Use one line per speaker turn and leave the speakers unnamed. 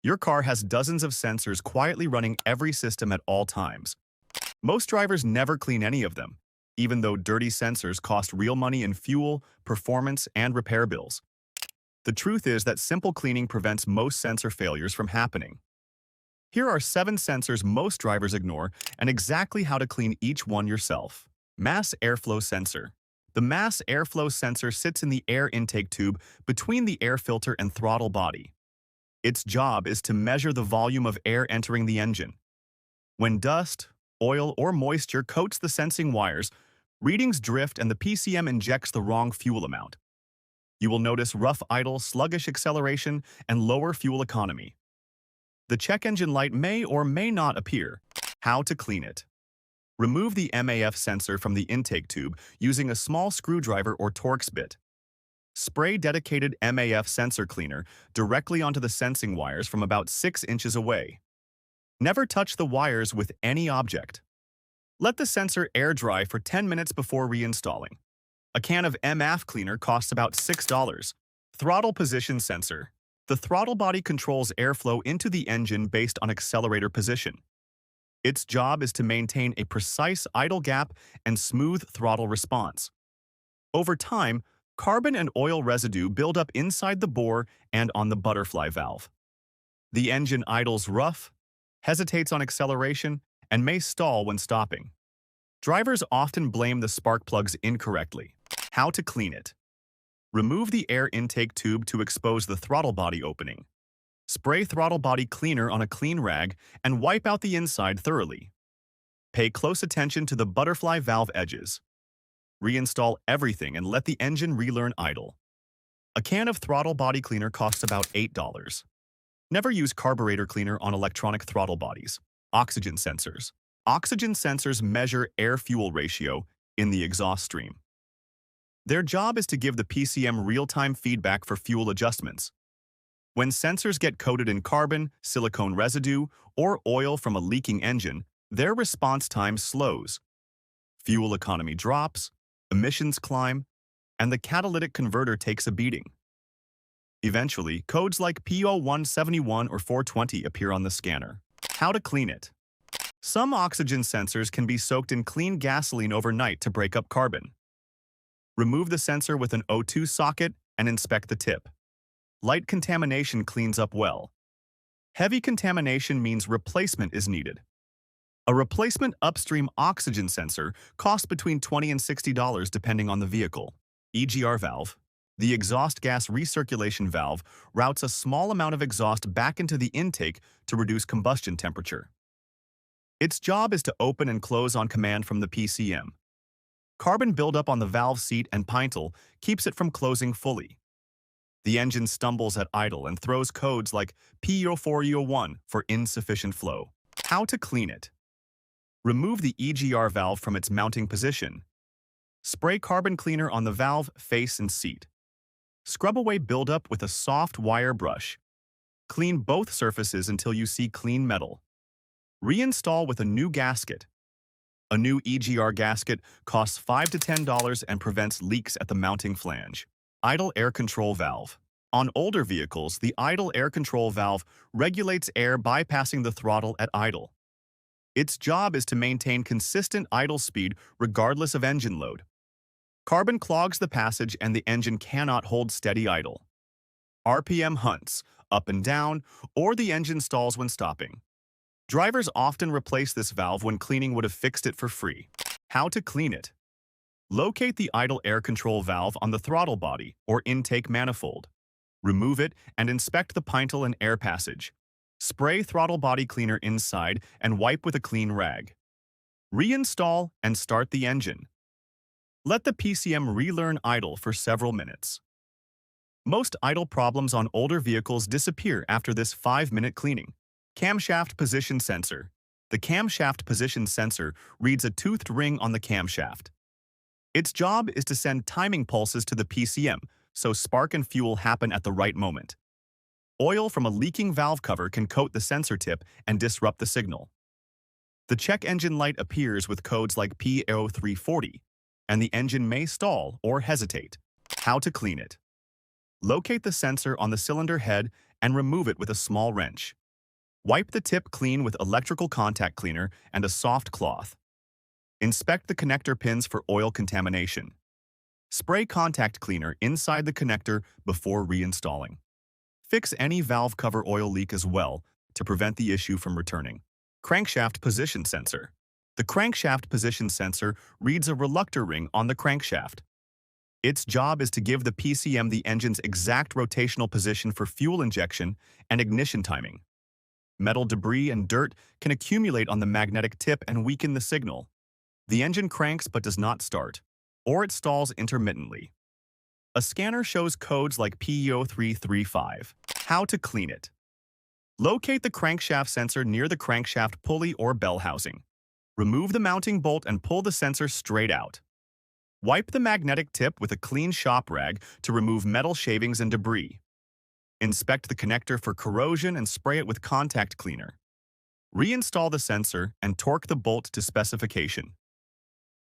Your car has dozens of sensors quietly running every system at all times. Most drivers never clean any of them, even though dirty sensors cost real money in fuel, performance, and repair bills. The truth is that simple cleaning prevents most sensor failures from happening. Here are 7 sensors most drivers ignore and exactly how to clean each one yourself. Mass airflow sensor. The mass airflow sensor sits in the air intake tube between the air filter and throttle body. Its job is to measure the volume of air entering the engine. When dust, oil, or moisture coats the sensing wires, readings drift and the PCM injects the wrong fuel amount. You will notice rough idle, sluggish acceleration, and lower fuel economy. The check engine light may or may not appear. How to clean it. Remove the MAF sensor from the intake tube using a small screwdriver or Torx bit. Spray dedicated MAF sensor cleaner directly onto the sensing wires from about 6 inches away. Never touch the wires with any object. Let the sensor air dry for 10 minutes before reinstalling. A can of MAF cleaner costs about $6. Throttle position sensor. The throttle body controls airflow into the engine based on accelerator position. Its job is to maintain a precise idle gap and smooth throttle response. Over time, carbon and oil residue build up inside the bore and on the butterfly valve. The engine idles rough, hesitates on acceleration, and may stall when stopping. Drivers often blame the spark plugs incorrectly. How to clean it. Remove the air intake tube to expose the throttle body opening. Spray throttle body cleaner on a clean rag and wipe out the inside thoroughly. Pay close attention to the butterfly valve edges. Reinstall everything and let the engine relearn idle. A can of throttle body cleaner costs about $8. Never use carburetor cleaner on electronic throttle bodies. Oxygen sensors. Oxygen sensors measure air-fuel ratio in the exhaust stream. Their job is to give the PCM real-time feedback for fuel adjustments. When sensors get coated in carbon, silicone residue, or oil from a leaking engine, their response time slows. Fuel economy drops, emissions climb, and the catalytic converter takes a beating. Eventually, codes like P0171 or 420 appear on the scanner. How to clean it. Some oxygen sensors can be soaked in clean gasoline overnight to break up carbon. Remove the sensor with an O2 socket and inspect the tip. Light contamination cleans up well. Heavy contamination means replacement is needed. A replacement upstream oxygen sensor costs between $20 and $60 depending on the vehicle. EGR valve. The exhaust gas recirculation valve routes a small amount of exhaust back into the intake to reduce combustion temperature. Its job is to open and close on command from the PCM. Carbon buildup on the valve seat and pintle keeps it from closing fully. The engine stumbles at idle and throws codes like P0401 for insufficient flow. How to clean it. Remove the EGR valve from its mounting position. Spray carbon cleaner on the valve, face, and seat. Scrub away buildup with a soft wire brush. Clean both surfaces until you see clean metal. Reinstall with a new gasket. A new EGR gasket costs $5 to $10 and prevents leaks at the mounting flange. Idle air control valve. On older vehicles, the idle air control valve regulates air bypassing the throttle at idle. Its job is to maintain consistent idle speed regardless of engine load. Carbon clogs the passage and the engine cannot hold steady idle. RPM hunts, up and down, or the engine stalls when stopping. Drivers often replace this valve when cleaning would have fixed it for free. How to clean it. Locate the idle air control valve on the throttle body or intake manifold. Remove it and inspect the pintle and air passage. Spray throttle body cleaner inside and wipe with a clean rag. Reinstall and start the engine. Let the PCM relearn idle for several minutes. Most idle problems on older vehicles disappear after this 5-minute cleaning. Camshaft position sensor. The camshaft position sensor reads a toothed ring on the camshaft. Its job is to send timing pulses to the PCM, so spark and fuel happen at the right moment. Oil from a leaking valve cover can coat the sensor tip and disrupt the signal. The check engine light appears with codes like P0340, and the engine may stall or hesitate. How to clean it. Locate the sensor on the cylinder head and remove it with a small wrench. Wipe the tip clean with electrical contact cleaner and a soft cloth. Inspect the connector pins for oil contamination. Spray contact cleaner inside the connector before reinstalling. Fix any valve cover oil leak as well to prevent the issue from returning. Crankshaft position sensor. The crankshaft position sensor reads a reluctor ring on the crankshaft. Its job is to give the PCM the engine's exact rotational position for fuel injection and ignition timing. Metal debris and dirt can accumulate on the magnetic tip and weaken the signal. The engine cranks but does not start, or it stalls intermittently. A scanner shows codes like P0335. How to clean it. Locate the crankshaft sensor near the crankshaft pulley or bell housing. Remove the mounting bolt and pull the sensor straight out. Wipe the magnetic tip with a clean shop rag to remove metal shavings and debris. Inspect the connector for corrosion and spray it with contact cleaner. Reinstall the sensor and torque the bolt to specification.